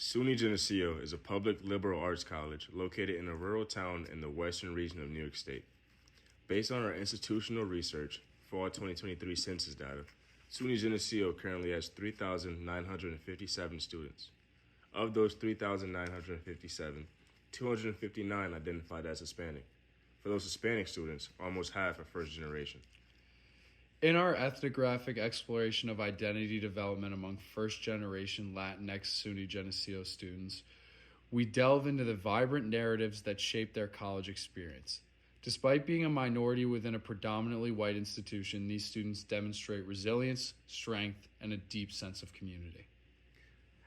SUNY Geneseo is a public liberal arts college located in a rural town in the western region of New York State. Based on our institutional research, fall 2023 census data, SUNY Geneseo currently has 3,957 students. Of those 3,957, 259 identified as Hispanic. For those Hispanic students, almost half are first generation. In our ethnographic exploration of identity development among first-generation Latinx SUNY Geneseo students, we delve into the vibrant narratives that shape their college experience. Despite being a minority within a predominantly white institution, these students demonstrate resilience, strength, and a deep sense of community.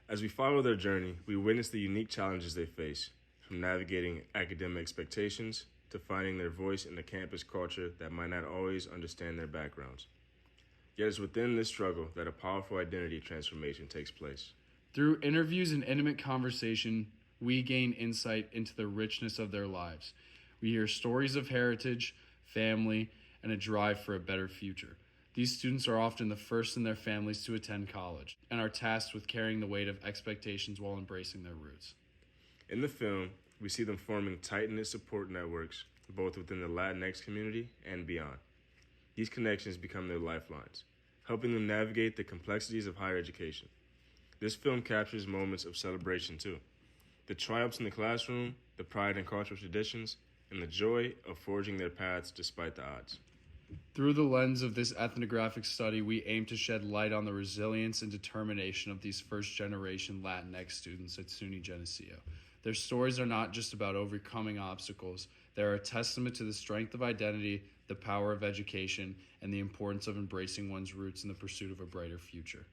As we follow their journey, we witness the unique challenges they face, from navigating academic expectations to finding their voice in a campus culture that might not always understand their backgrounds. Yet it's within this struggle that a powerful identity transformation takes place. Through interviews and intimate conversation, we gain insight into the richness of their lives. We hear stories of heritage, family, and a drive for a better future. These students are often the first in their families to attend college and are tasked with carrying the weight of expectations while embracing their roots. In the film, we see them forming tight-knit support networks, both within the Latinx community and beyond. These connections become their lifelines, helping them navigate the complexities of higher education. This film captures moments of celebration too. The triumphs in the classroom, the pride in cultural traditions, and the joy of forging their paths despite the odds. Through the lens of this ethnographic study, we aim to shed light on the resilience and determination of these first-generation Latinx students at SUNY Geneseo. Their stories are not just about overcoming obstacles. They are a testament to the strength of identity, the power of education, and the importance of embracing one's roots in the pursuit of a brighter future.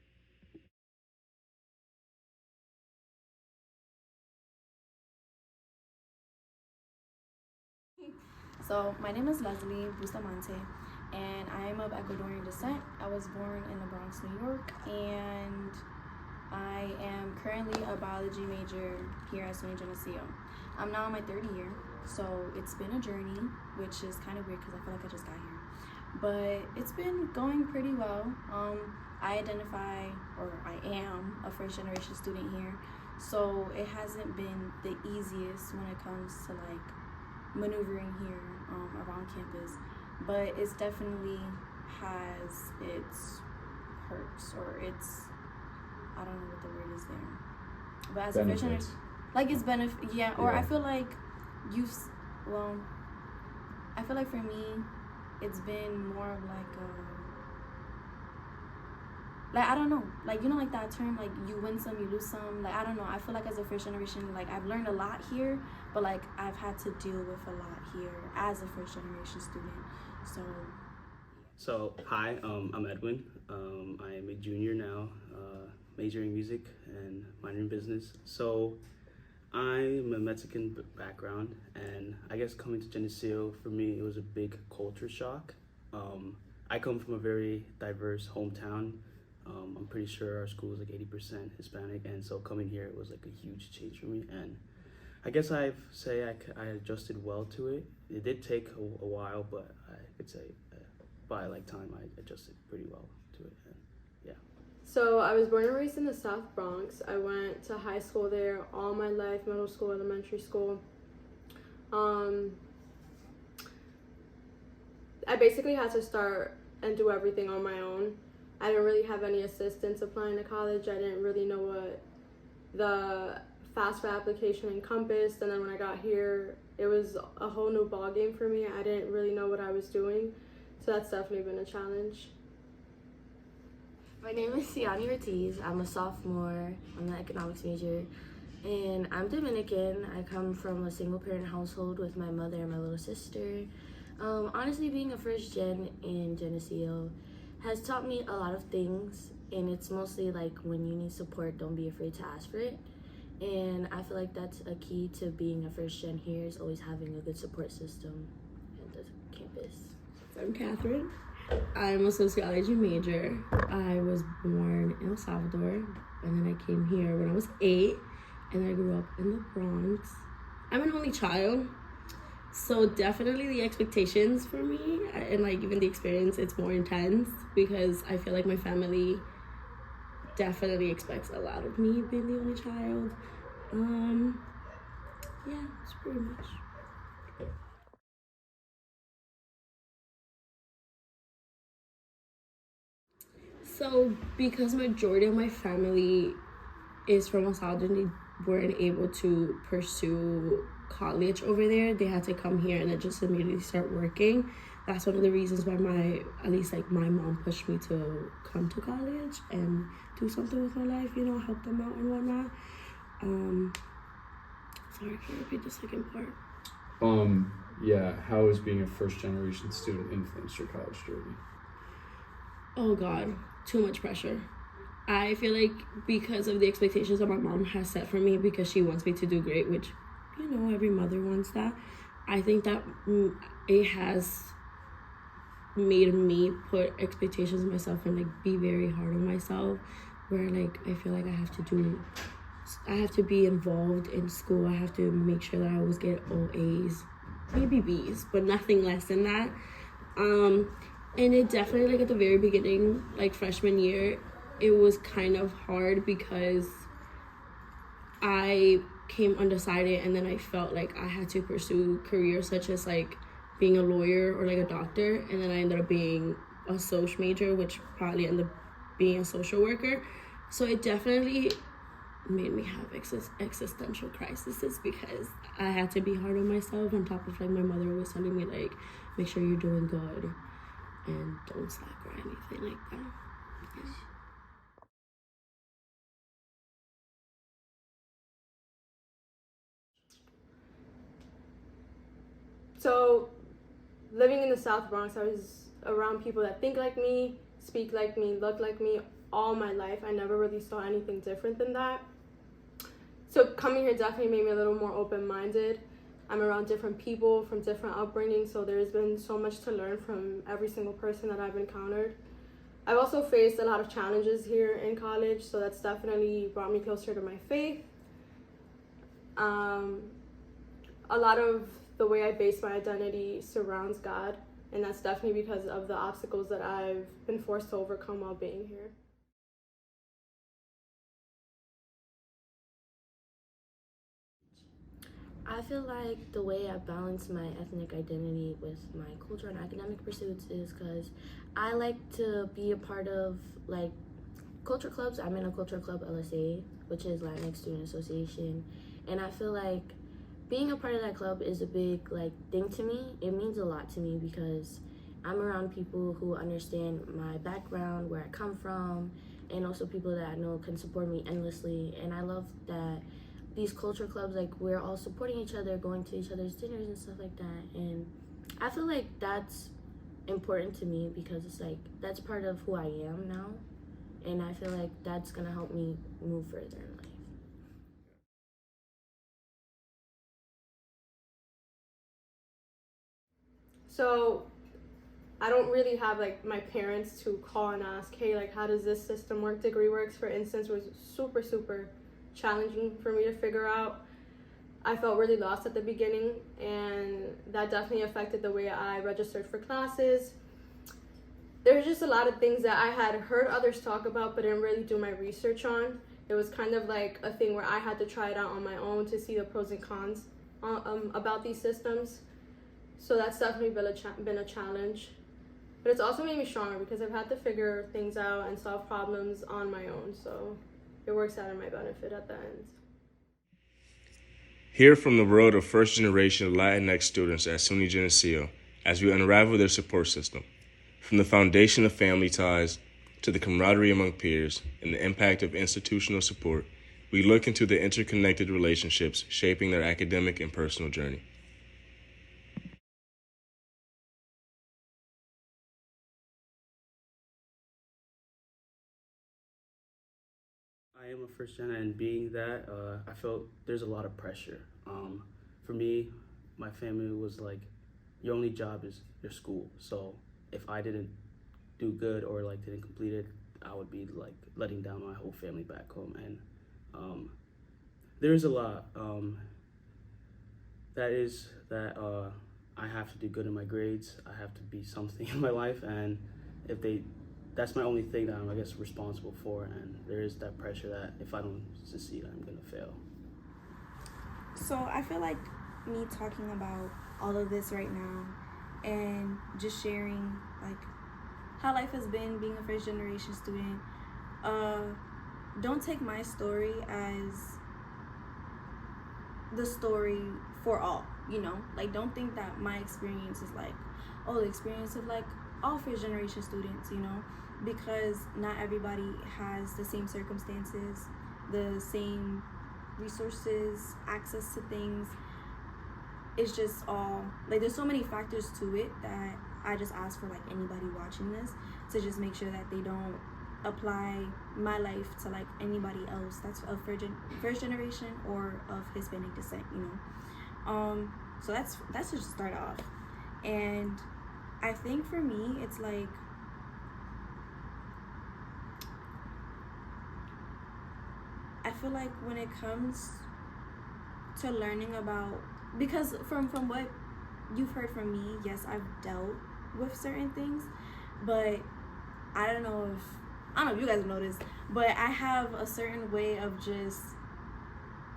So my name is Leslie Bustamante, and I am of Ecuadorian descent. I was born in the Bronx, New York, and I am currently a biology major here at SUNY Geneseo. I'm now in my third year, so it's been a journey, which is kind of weird because I feel like I just got here. But it's been going pretty well. I identify, or I am, a first generation student here, so it hasn't been the easiest when it comes to like maneuvering here around campus, but it's definitely has its perks, or its, I don't know what the word is there, but as a first, like it's benefit, yeah. Or I feel like I feel like for me it's been more of like I don't know, like, you know, like that term, like you win some, you lose some, like I don't know. I feel like as a first generation, like I've learned a lot here, but like I've had to deal with a lot here as a first generation student. So hi, I'm Edwin. I am a junior now, majoring music and minoring business. So I'm a Mexican background, and I guess coming to Geneseo for me, it was a big culture shock. I come from a very diverse hometown. I'm pretty sure our school is like 80% Hispanic, and so coming here, it was like a huge change for me. And I guess I adjusted well to it. It did take a while, but I could say by like time I adjusted pretty well to it. And yeah. So I was born and raised in the South Bronx. I went to high school there all my life, middle school, elementary school. I basically had to start and do everything on my own. I didn't really have any assistance applying to college. I didn't really know what the FAFSA application encompassed, and then when I got here, it was a whole new ballgame for me. I didn't really know what I was doing, so that's definitely been a challenge. My name is Ciani Ortiz. I'm a sophomore. I'm an economics major, and I'm Dominican. I come from a single-parent household with my mother and my little sister. Honestly, being a first gen in Geneseo has taught me a lot of things, and it's mostly like when you need support, don't be afraid to ask for it. And I feel like that's a key to being a first gen here, is always having a good support system at the campus. I'm Catherine. I'm a sociology major. I was born in El Salvador, and then I came here when I was 8, and I grew up in the Bronx. I'm an only child, so definitely the expectations for me, and like even the experience, it's more intense because I feel like my family definitely expects a lot of me being the only child. Yeah, that's pretty much. So because majority of my family is from El Salvador and they weren't able to pursue college over there, they had to come here and then just immediately start working. That's one of the reasons why my mom pushed me to come to college and do something with my life, help them out and whatnot. Sorry, can you repeat the second part? Yeah, how has being a first generation student influenced your college journey? Oh God, too much pressure. I feel like because of the expectations that my mom has set for me, because she wants me to do great, which, every mother wants that. I think that it has made me put expectations on myself and be very hard on myself, where I feel like I have to be involved in school. I have to make sure that I always get all A's, maybe B's, but nothing less than that. And it definitely, at the very beginning, freshman year, it was kind of hard because I came undecided, and then I felt like I had to pursue careers such as being a lawyer or a doctor, and then I ended up being a social major, which probably ended up being a social worker. So it definitely made me have existential crises because I had to be hard on myself, on top of my mother was telling me make sure you're doing good and don't slack or anything like that. Yeah. So, living in the South Bronx, I was around people that think like me, speak like me, look like me all my life. I never really saw anything different than that. So coming here definitely made me a little more open-minded. I'm around different people from different upbringings, so there's been so much to learn from every single person that I've encountered. I've also faced a lot of challenges here in college, so that's definitely brought me closer to my faith. A lot of the way I base my identity surrounds God, and that's definitely because of the obstacles that I've been forced to overcome while being here. I feel like the way I balance my ethnic identity with my culture and academic pursuits is because I like to be a part of culture clubs. I'm in a culture club LSA, which is LatinX Student Association, and I feel like being a part of that club is a big thing to me. It means a lot to me because I'm around people who understand my background, where I come from, and also people that I know can support me endlessly. And I love that these culture clubs, we're all supporting each other, going to each other's dinners and stuff like that. And I feel like that's important to me because it's that's part of who I am now. And I feel like that's gonna help me move further in life. So I don't really have my parents to call and ask, hey, how does this system work? Degree Works, for instance, was super challenging for me to figure out. I felt really lost at the beginning, and that definitely affected the way I registered for classes. There's just a lot of things that I had heard others talk about but didn't really do my research on. It was kind of a thing where I had to try it out on my own to see the pros and cons about these systems. So that's definitely been a challenge. But it's also made me stronger because I've had to figure things out and solve problems on my own. So it works out in my benefit at the end. Hear from the world of first-generation Latinx students at SUNY Geneseo as we unravel their support system, from the foundation of family ties to the camaraderie among peers and the impact of institutional support. We look into the interconnected relationships shaping their academic and personal journey. I am a first gen, and being that, I felt there's a lot of pressure. For me, my family was your only job is your school. So if I didn't do good or didn't complete it, I would be letting down my whole family back home. And there's a lot that I have to do good in my grades. I have to be something in my life, and if they that's my only thing that I'm, I guess, responsible for, and there is that pressure that if I don't succeed, I'm gonna fail. So I feel like me talking about all of this right now and just sharing like how life has been being a first generation student, don't take my story as the story for all, you know? Like, don't think that my experience is like, oh, the experience of like all first generation students, you know? Because not everybody has the same circumstances, the same resources, access to things. It's just all, like, there's so many factors to it that I just ask for like anybody watching this to just make sure that they don't apply my life to like anybody else that's of first generation or of Hispanic descent, you know. So that's to just start off. And I think for me it's like, I feel like when it comes to learning about, because from what you've heard from me, yes, I've dealt with certain things, but I don't know if you guys have noticed, but I have a certain way of just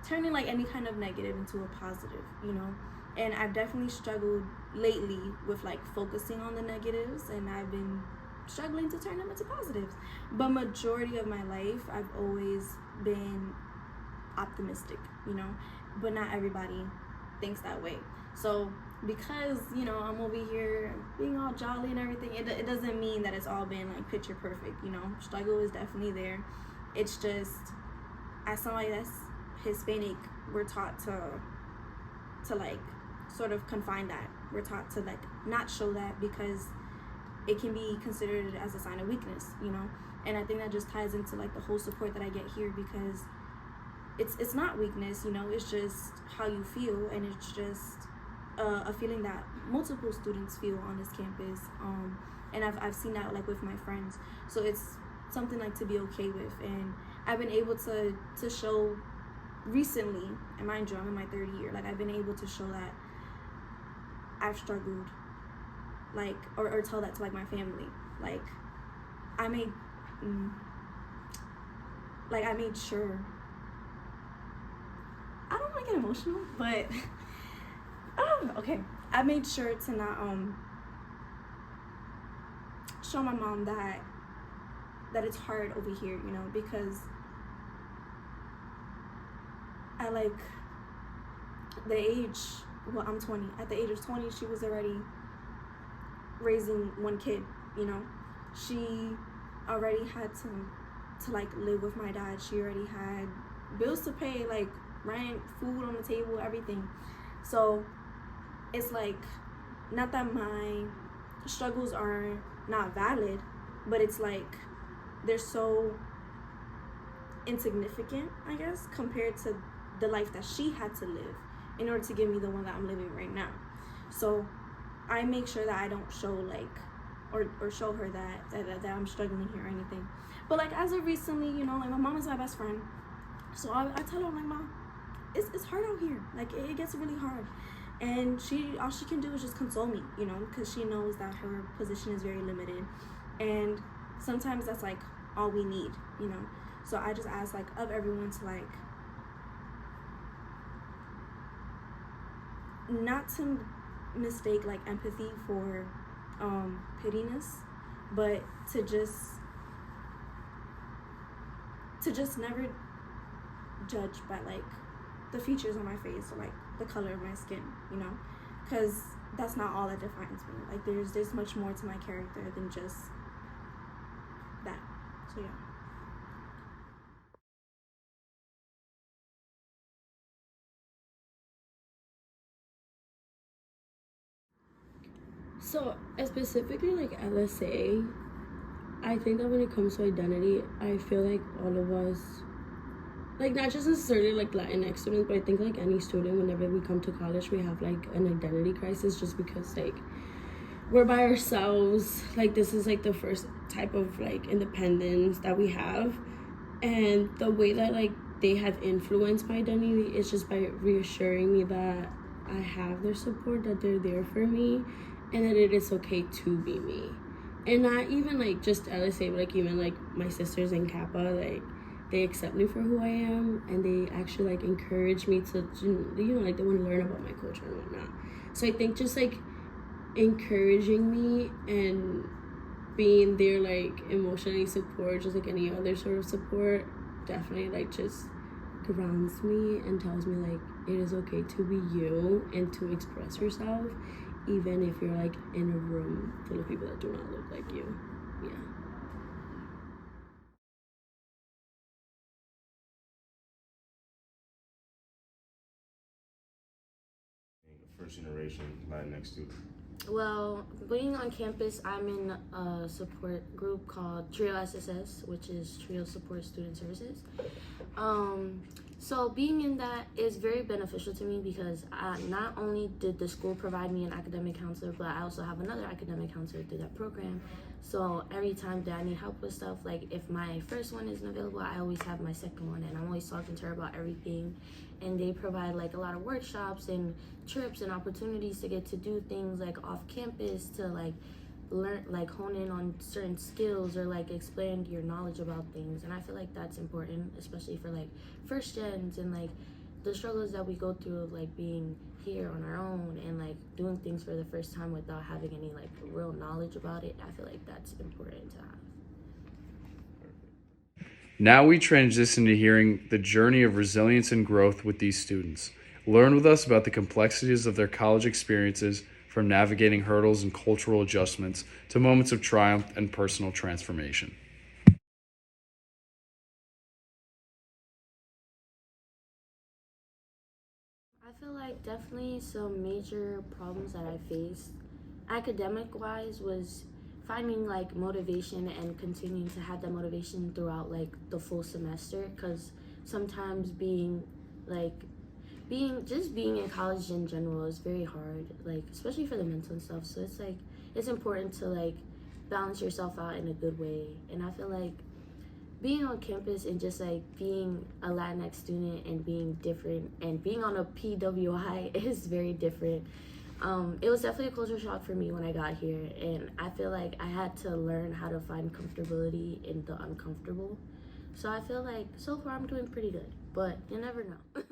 turning like any kind of negative into a positive, you know? And I've definitely struggled lately with like focusing on the negatives, and I've been struggling to turn them into positives. But majority of my life, I've always been optimistic, you know? But not everybody thinks that way. So because, you know, I'm over here being all jolly and everything, it doesn't mean that it's all been like picture perfect, you know. Struggle is definitely there. It's just, as somebody that's Hispanic, we're taught to like sort of confine that. We're taught to like not show that because it can be considered as a sign of weakness, you know. And I think that just ties into like the whole support that I get here, because it's not weakness, you know. It's just how you feel, and it's just a feeling that multiple students feel on this campus, and I've seen that like with my friends. So it's something like to be okay with, and I've been able to show recently, and mind you, I'm in my third year, like I've been able to show that I've struggled, like or tell that to like my family. Like I made sure, I don't want to get emotional, but okay, I made sure to not show my mom that it's hard over here, you know, because at like the age, well, I'm 20. At the age of 20, she was already raising one kid, you know. She already had to like live with my dad. She already had bills to pay, like rent, food on the table, everything. So it's like, not that my struggles are not valid, but it's like they're so insignificant, I guess, compared to the life that she had to live in order to give me the one that I'm living right now. So I make sure that I don't show like or show her that I'm struggling here or anything. But like as of recently, you know, like my mom is my best friend, so I tell her, I'm like, Mom, it's hard out here, like it gets really hard. And all she can do is just console me, you know, because she knows that her position is very limited, and sometimes that's like all we need, you know. So I just ask like of everyone to like not to mistake like empathy for pityness, but to just never judge by like the features on my face or like the color of my skin, you know, because that's not all that defines me. Like there's much more to my character than just that. So yeah. So specifically like LSA, I think that when it comes to identity, I feel like all of us, like not just necessarily like LatinX students, but I think like any student, whenever we come to college, we have like an identity crisis, just because like we're by ourselves. Like this is like the first type of like independence that we have, and the way that like they have influenced my identity is just by reassuring me that I have their support, that they're there for me, and that it is okay to be me. And not even like just LSA, but like even like my sisters in Kappa, like they accept me for who I am, and they actually like encourage me to, like they want to learn about my culture and whatnot. So I think just like encouraging me and being there like emotionally support, just like any other sort of support, definitely like just grounds me and tells me like it is okay to be you and to express yourself, even if you're like in a room full of people that do not look like you. Yeah. First generation Latinx student. Well, being on campus, I'm in a support group called Trio SSS, which is Trio Support Student Services. So being in that is very beneficial to me because not only did the school provide me an academic counselor, but I also have another academic counselor through that program. So every time that I need help with stuff, like if my first one isn't available, I always have my second one, and I'm always talking to her about everything. And they provide like a lot of workshops and trips and opportunities to get to do things like off campus to like learn, like hone in on certain skills or like expand your knowledge about things. And I feel like that's important, especially for like first gens and like the struggles that we go through of like being here on our own and like doing things for the first time without having any like real knowledge about it. I feel like that's important to have. Now we transition to hearing the journey of resilience and growth with these students. Learn with us about the complexities of their college experiences, from navigating hurdles and cultural adjustments to moments of triumph and personal transformation. I feel like definitely some major problems that I faced academic wise was finding like motivation and continuing to have that motivation throughout like the full semester, because sometimes being in college in general is very hard, like especially for the mental and stuff. So it's like it's important to like balance yourself out in a good way. And I feel like being on campus and just like being a Latinx student and being different and being on a PWI is very different. It was definitely a culture shock for me when I got here, and I feel like I had to learn how to find comfortability in the uncomfortable. So I feel like so far I'm doing pretty good, but you never know.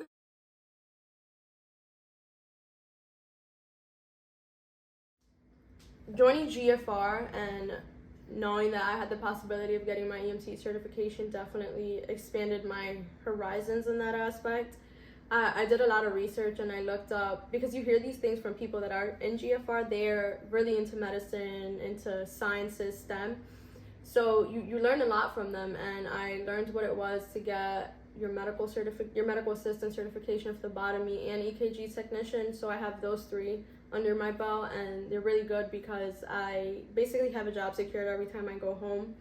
Joining GFR and knowing that I had the possibility of getting my EMT certification definitely expanded my horizons in that aspect. I did a lot of research and I looked up, because you hear these things from people that are in GFR, they're really into medicine, into sciences, STEM. So you learn a lot from them, and I learned what it was to get your medical assistant certification of phlebotomy and EKG technician. So I have those three under my belt, and they're really good because I basically have a job secured every time I go home.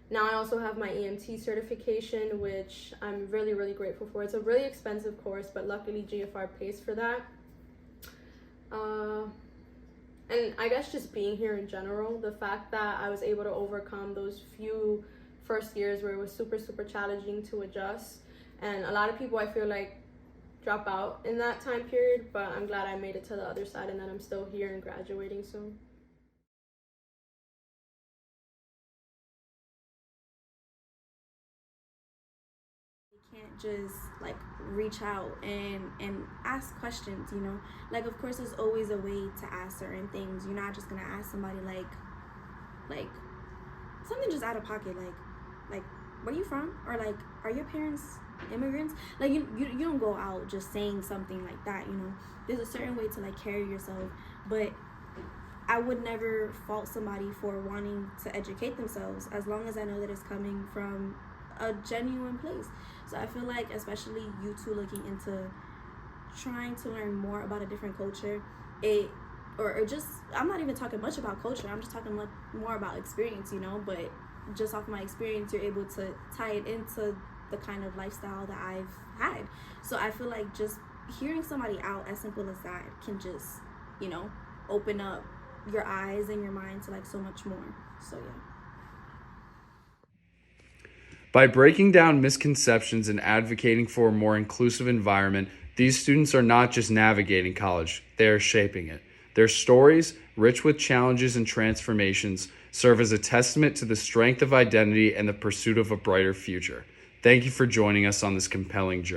Now I also have my EMT certification, which I'm really, really grateful for. It's a really expensive course, but luckily GFR pays for that. And I guess just being here in general, the fact that I was able to overcome those few first years where it was super, super challenging to adjust. And a lot of people, I feel like, drop out in that time period, but I'm glad I made it to the other side and that I'm still here and graduating soon. Can't just like reach out and ask questions, you know, like of course there's always a way to ask certain things. You're not just gonna ask somebody like something just out of pocket, like where you from, or like are your parents immigrants? Like you don't go out just saying something like that, you know. There's a certain way to like carry yourself, but I would never fault somebody for wanting to educate themselves as long as I know that it's coming from a genuine place. So I feel like, especially you two looking into trying to learn more about a different culture, or just, I'm not even talking much about culture, I'm just talking more about experience, you know. But just off my experience, you're able to tie it into the kind of lifestyle that I've had. So I feel like just hearing somebody out, as simple as that, can just, you know, open up your eyes and your mind to like so much more. So yeah. By breaking down misconceptions and advocating for a more inclusive environment, these students are not just navigating college, they are shaping it. Their stories, rich with challenges and transformations, serve as a testament to the strength of identity and the pursuit of a brighter future. Thank you for joining us on this compelling journey.